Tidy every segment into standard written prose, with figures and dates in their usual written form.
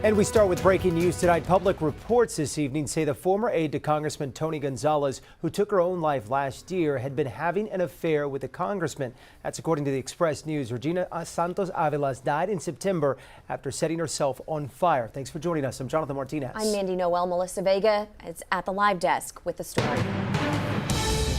And we start with breaking news tonight. Public reports this evening say the former aide to Congressman Tony Gonzales, who took her own life last year, had been having an affair with the congressman. That's according to the Express News. Regina Santos-Aviles died in September after setting herself on fire. Thanks for joining us. I'm Jonathan Martinez. I'm Mandy Noel. Melissa Vega is at the live desk with the story.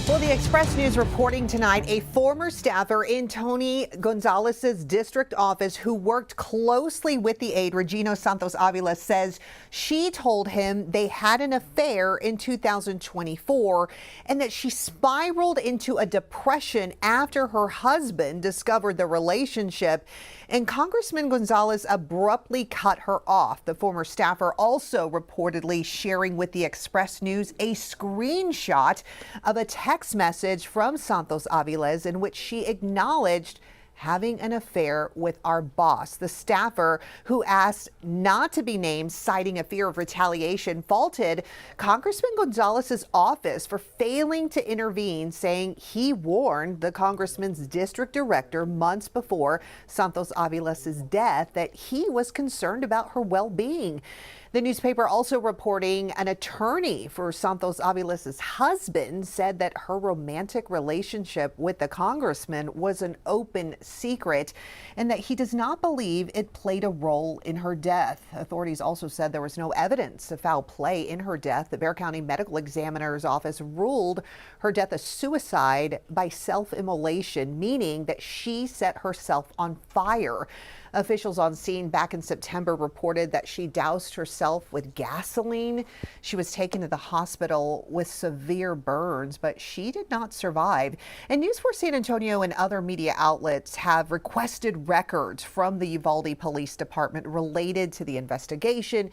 Well, the Express News reporting tonight, a former staffer in Tony Gonzales' district office who worked closely with the aide, Regina Santos-Aviles, says she told him they had an affair in 2024 and that she spiraled into a depression after her husband discovered the relationship. And Congressman Gonzales abruptly cut her off. The former staffer also reportedly sharing with the Express News a screenshot of a text message from Santos-Aviles in which she acknowledged having an affair with our boss. The staffer, who asked not to be named, citing a fear of retaliation, faulted Congressman Gonzales' office for failing to intervene, saying he warned the congressman's district director months before Santos-Aviles' death that he was concerned about her well-being. The newspaper also reporting an attorney for Santos-Aviles' husband said that her romantic relationship with the congressman was an open secret and that he does not believe it played a role in her death. Authorities also said there was no evidence of foul play in her death. The Bexar County Medical Examiner's Office ruled her death a suicide by self-immolation, meaning that she set herself on fire. Officials on scene back in September reported that she doused herself with gasoline. She was taken to the hospital with severe burns, but she did not survive. And News 4 San Antonio and other media outlets have requested records from the Uvalde Police Department related to the investigation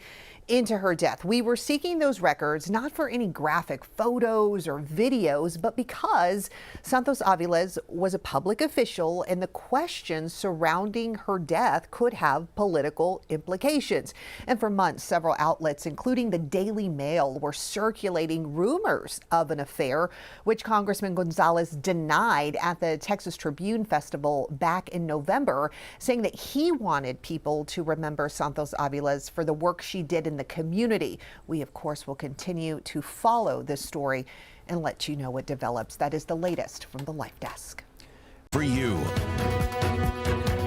into her death. We were seeking those records not for any graphic photos or videos, but because Santos-Aviles was a public official and the questions surrounding her death could have political implications. And for months, several outlets, including the Daily Mail, were circulating rumors of an affair, which Congressman Gonzales denied at the Texas Tribune Festival back in November, saying that he wanted people to remember Santos-Aviles for the work she did in the community. We, of course, will continue to follow this story and let you know what develops. That is the latest from the Live Desk. For you.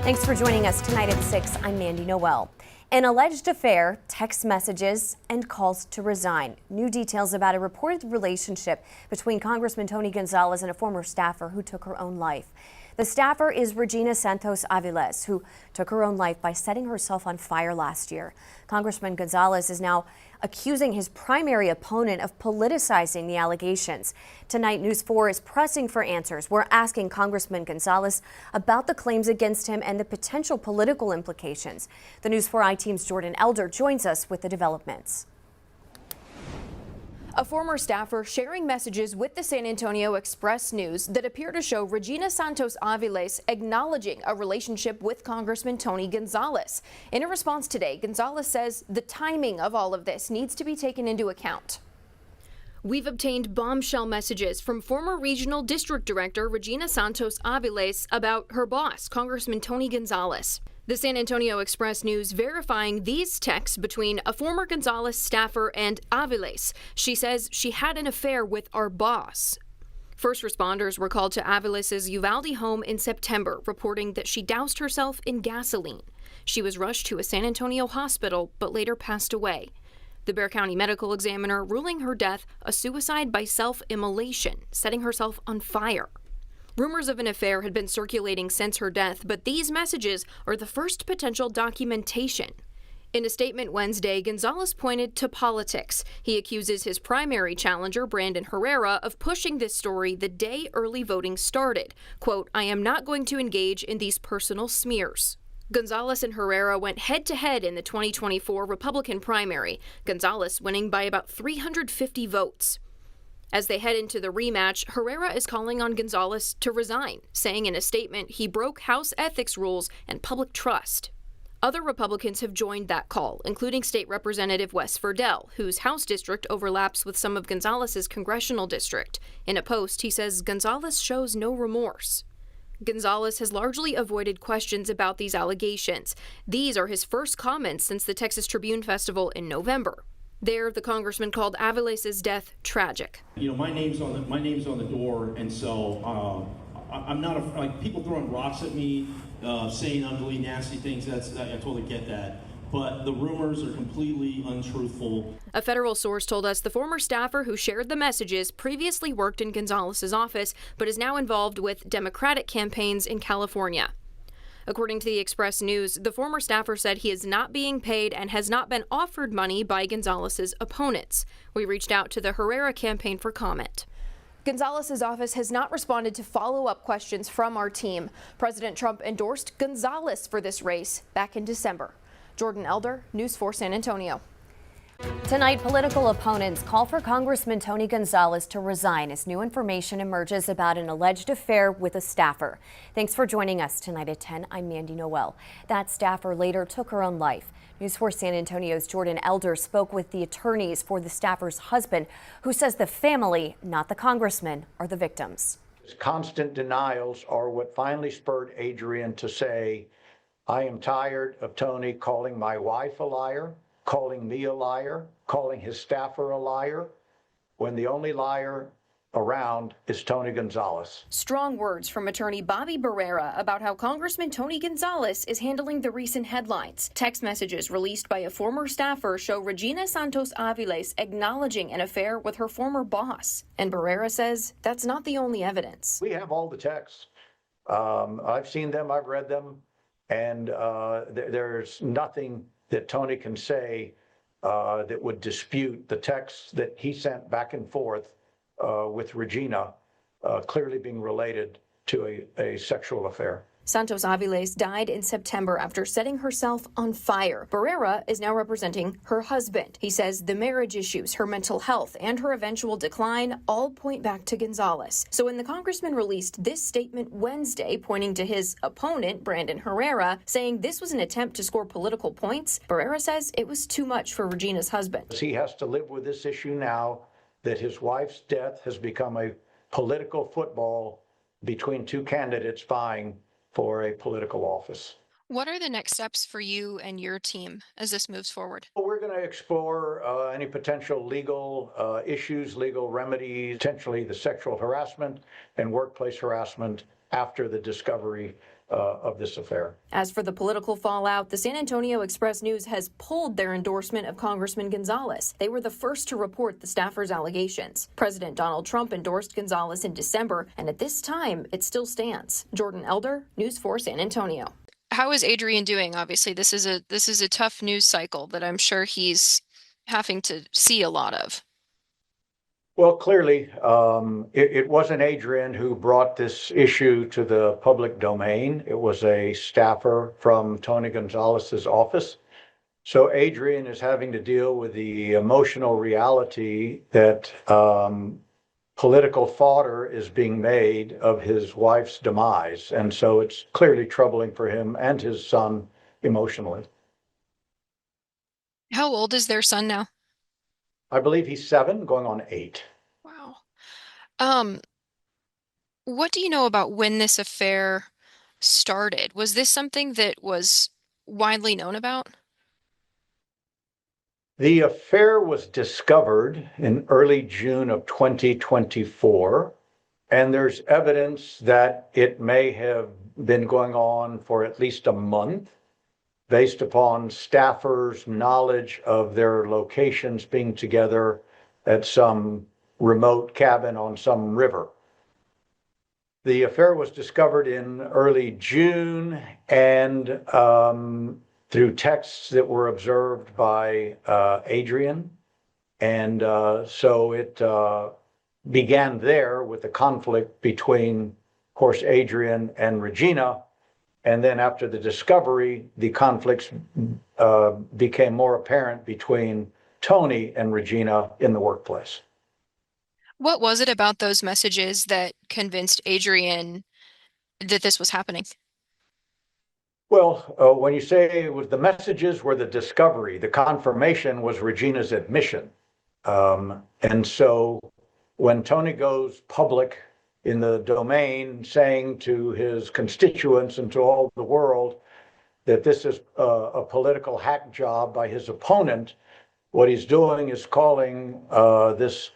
Thanks for joining us tonight at 6. I'm Mandy Noel. An alleged affair, text messages, and calls to resign. New details about a reported relationship between Congressman Tony Gonzales and a former staffer who took her own life. The staffer is Regina Santos-Aviles, who took her own life by setting herself on fire last year. Congressman Gonzales is now accusing his primary opponent of politicizing the allegations. Tonight, News 4 is pressing for answers. We're asking Congressman Gonzales about the claims against him and the potential political implications. The News 4 I-Team's Jordan Elder joins us with the developments. A former staffer sharing messages with the San Antonio Express News that appear to show Regina Santos-Aviles acknowledging a relationship with Congressman Tony Gonzales. In a response today, Gonzales says the timing of all of this needs to be taken into account. We've obtained bombshell messages from former Regional District Director Regina Santos-Aviles about her boss, Congressman Tony Gonzales. The San Antonio Express News verifying these texts between a former Gonzales staffer and Aviles. She says she had an affair with our boss. First responders were called to Aviles' Uvalde home in September, reporting that she doused herself in gasoline. She was rushed to a San Antonio hospital, but later passed away. The Bexar County Medical Examiner ruling her death a suicide by self-immolation, setting herself on fire. Rumors of an affair had been circulating since her death, but these messages are the first potential documentation. In a statement Wednesday, Gonzales pointed to politics. He accuses his primary challenger, Brandon Herrera, of pushing this story the day early voting started. Quote, "I am not going to engage in these personal smears." Gonzales and Herrera went head-to-head in the 2024 Republican primary, Gonzales winning by about 350 votes. As they head into the rematch, Herrera is calling on Gonzales to resign, saying in a statement he broke House ethics rules and public trust. Other Republicans have joined that call, including State Representative Wes Ferdell, whose House district overlaps with some of Gonzales' congressional district. In a post, he says Gonzales shows no remorse. Gonzales has largely avoided questions about these allegations. These are his first comments since the Texas Tribune Festival in November. There, the congressman called Aviles' death tragic. You know, my name's on the door, and so I'm not like people throwing rocks at me, saying ugly, nasty things. I totally get that. But the rumors are completely untruthful. A federal source told us the former staffer who shared the messages previously worked in Gonzales' office, but is now involved with Democratic campaigns in California. According to the Express News, the former staffer said he is not being paid and has not been offered money by Gonzales' opponents. We reached out to the Herrera campaign for comment. Gonzales' office has not responded to follow-up questions from our team. President Trump endorsed Gonzales for this race back in December. Jordan Elder, News 4 San Antonio. Tonight, political opponents call for Congressman Tony Gonzales to resign as new information emerges about an alleged affair with a staffer. Thanks for joining us tonight at 10. I'm Mandy Noel. That staffer later took her own life. News 4 San Antonio's Jordan Elder spoke with the attorneys for the staffer's husband, who says the family, not the congressman, are the victims. Constant denials are what finally spurred Adrian to say, I am tired of Tony calling my wife a liar, calling me a liar, calling his staffer a liar, when the only liar around is Tony Gonzales. Strong words from attorney Bobby Barrera about how Congressman Tony Gonzales is handling the recent headlines. Text messages released by a former staffer show Regina Santos-Aviles acknowledging an affair with her former boss. And Barrera says that's not the only evidence. We have all the texts. I've seen them, I've read them, and there's nothing that Tony can say that would dispute the texts that he sent back and forth with Regina, clearly being related to a sexual affair. Santos-Aviles died in September after setting herself on fire. Barrera is now representing her husband. He says the marriage issues, her mental health, and her eventual decline all point back to Gonzales. So when the congressman released this statement Wednesday, pointing to his opponent, Brandon Herrera, saying this was an attempt to score political points, Barrera says it was too much for Regina's husband. He has to live with this issue now that his wife's death has become a political football between two candidates vying for a political office. What are the next steps for you and your team as this moves forward? We're going to explore any potential legal issues, legal remedies, potentially the sexual harassment and workplace harassment after the discovery of this affair. As for the political fallout, the San Antonio Express News has pulled their endorsement of Congressman Gonzales. They were the first to report the staffer's allegations. President Donald Trump endorsed Gonzales in December, and at this time, it still stands. Jordan Elder, News 4 San Antonio. How is Adrian doing? Obviously, this is a tough news cycle that I'm sure he's having to see a lot of. Well, clearly, it wasn't Adrian who brought this issue to the public domain. It was a staffer from Tony Gonzales's office. So Adrian is having to deal with the emotional reality that political fodder is being made of his wife's demise. And so it's clearly troubling for him and his son emotionally. How old is their son now? I believe he's 7, going on 8. Wow. What do you know about when this affair started? Was this something that was widely known about? The affair was discovered in early June of 2024, and there's evidence that it may have been going on for at least a month, based upon staffers' knowledge of their locations being together at some remote cabin on some river. The affair was discovered in early June, and through texts that were observed by Adrian. And so it began there with a conflict between, of course, Adrian and Regina. And then after the discovery, the conflicts became more apparent between Tony and Regina in the workplace. What was it about those messages that convinced Adrian that this was happening? Well, when you say it was the messages were the discovery, the confirmation was Regina's admission. And so when Tony goes public in the domain saying to his constituents and to all the world that this is a political hack job by his opponent. What he's doing is calling this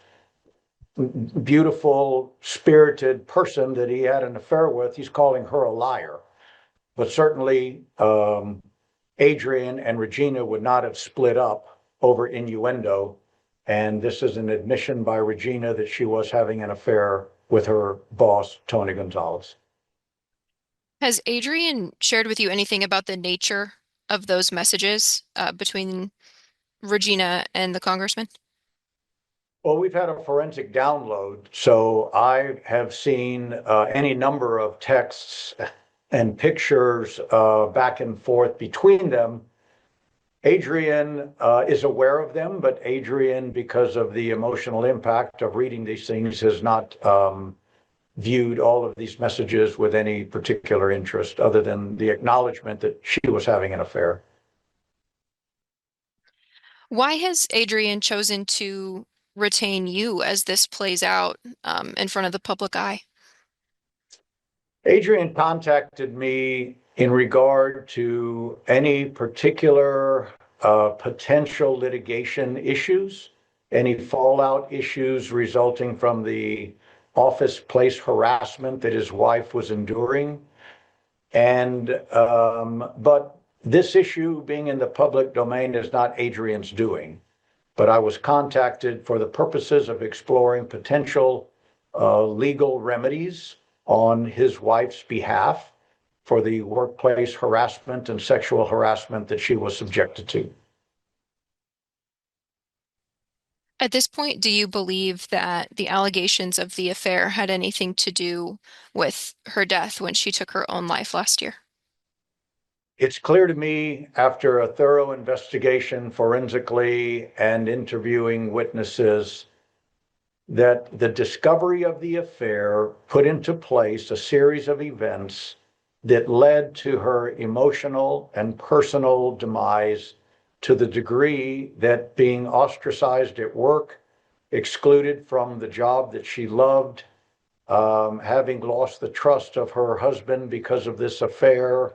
beautiful, spirited person that he had an affair with, he's calling her a liar. But certainly, Adrian and Regina would not have split up over innuendo. And this is an admission by Regina that she was having an affair with her boss, Tony Gonzales. Has Adrian shared with you anything about the nature of those messages between Regina and the congressman? Well, we've had a forensic download, so I have seen any number of texts and pictures back and forth between them. Adrian is aware of them, but Adrian, because of the emotional impact of reading these things, has not viewed all of these messages with any particular interest other than the acknowledgement that she was having an affair. Why has Adrian chosen to retain you as this plays out in front of the public eye? Adrian contacted me in regard to any particular potential litigation issues, any fallout issues resulting from the office place harassment that his wife was enduring. And but this issue being in the public domain is not Adrian's doing. But I was contacted for the purposes of exploring potential legal remedies on his wife's behalf for the workplace harassment and sexual harassment that she was subjected to. At this point, do you believe that the allegations of the affair had anything to do with her death when she took her own life last year? It's clear to me after a thorough investigation forensically and interviewing witnesses that the discovery of the affair put into place a series of events that led to her emotional and personal demise to the degree that being ostracized at work, excluded from the job that she loved, having lost the trust of her husband because of this affair,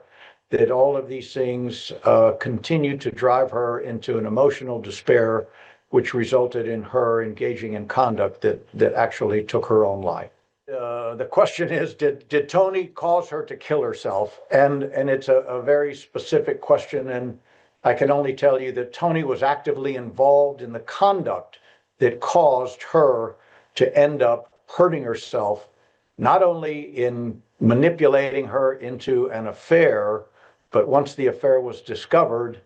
that all of these things continued to drive her into an emotional despair, which resulted in her engaging in conduct that actually took her own life. The question is, did Tony cause her to kill herself? And it's a very specific question, and I can only tell you that Tony was actively involved in the conduct that caused her to end up hurting herself, not only in manipulating her into an affair, but once the affair was discovered,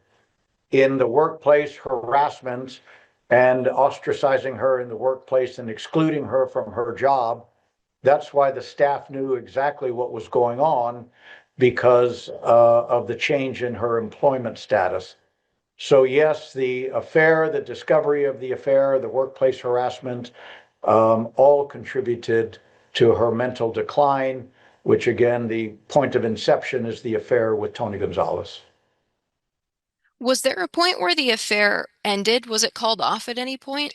in the workplace harassment and ostracizing her in the workplace and excluding her from her job. That's why the staff knew exactly what was going on because of the change in her employment status. So yes, the affair, the discovery of the affair, the workplace harassment, all contributed to her mental decline, which again, the point of inception is the affair with Tony Gonzales. Was there a point where the affair ended? Was it called off at any point?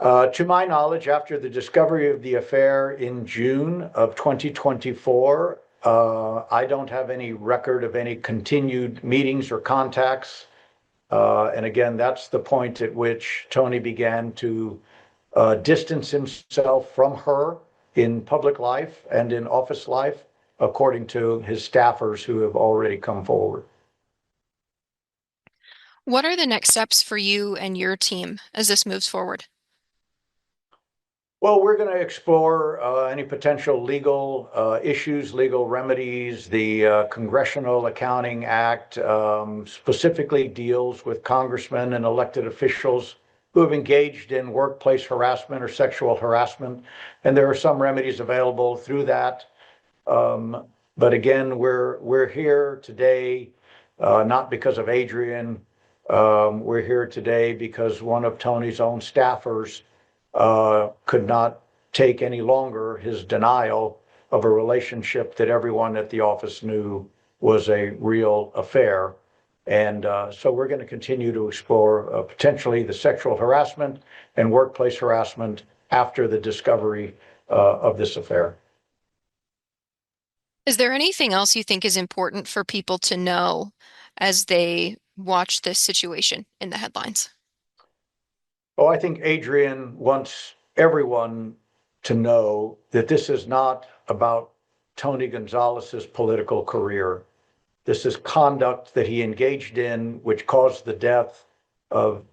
To my knowledge, after the discovery of the affair in June of 2024, I don't have any record of any continued meetings or contacts. And again, that's the point at which Tony began to distance himself from her in public life and in office life, according to his staffers who have already come forward. What are the next steps for you and your team as this moves forward? Well, we're going to explore any potential legal issues, legal remedies. The Congressional Accounting Act specifically deals with congressmen and elected officials who have engaged in workplace harassment or sexual harassment. And there are some remedies available through that. But again, we're here today not because of Adrian. We're here today because one of Tony's own staffers could not take any longer his denial of a relationship that everyone at the office knew was a real affair. And so we're going to continue to explore potentially the sexual harassment and workplace harassment after the discovery of this affair. Is there anything else you think is important for people to know as they watch this situation in the headlines? Oh, I think Adrian wants everyone to know that this is not about Tony Gonzales's political career. This is conduct that he engaged in, which caused the death of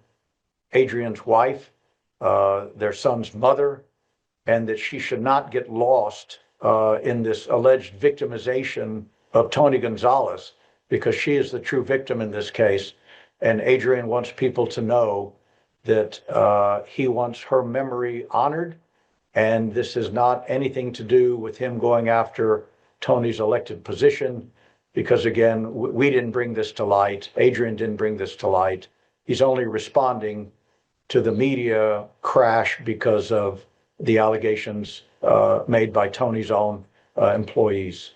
Adrian's wife, their son's mother, and that she should not get lost in this alleged victimization of Tony Gonzales, because she is the true victim in this case. And Adrian wants people to know that he wants her memory honored. And this is not anything to do with him going after Tony's elected position, because again, we didn't bring this to light. Adrian didn't bring this to light. He's only responding to the media crash because of the allegations made by Tony's own employees.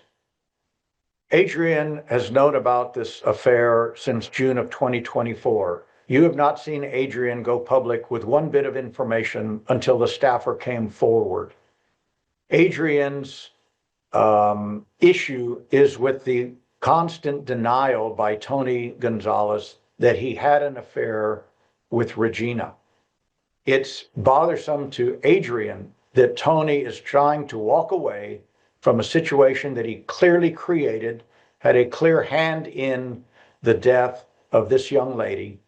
Adrian has known about this affair since June of 2024. You have not seen Adrian go public with one bit of information until the staffer came forward. Adrian's issue is with the constant denial by Tony Gonzales that he had an affair with Regina. It's bothersome to Adrian that Tony is trying to walk away from a situation that he clearly created, had a clear hand in the death of this young lady.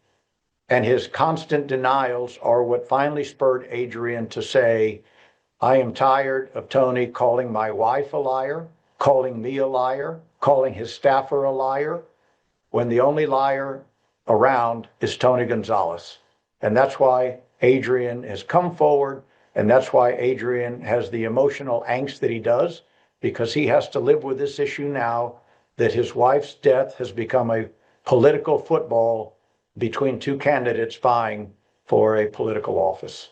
And his constant denials are what finally spurred Adrian to say, I am tired of Tony calling my wife a liar, calling me a liar, calling his staffer a liar, when the only liar around is Tony Gonzales. And that's why Adrian has come forward, and that's why Adrian has the emotional angst that he does, because he has to live with this issue now that his wife's death has become a political football between two candidates vying for a political office.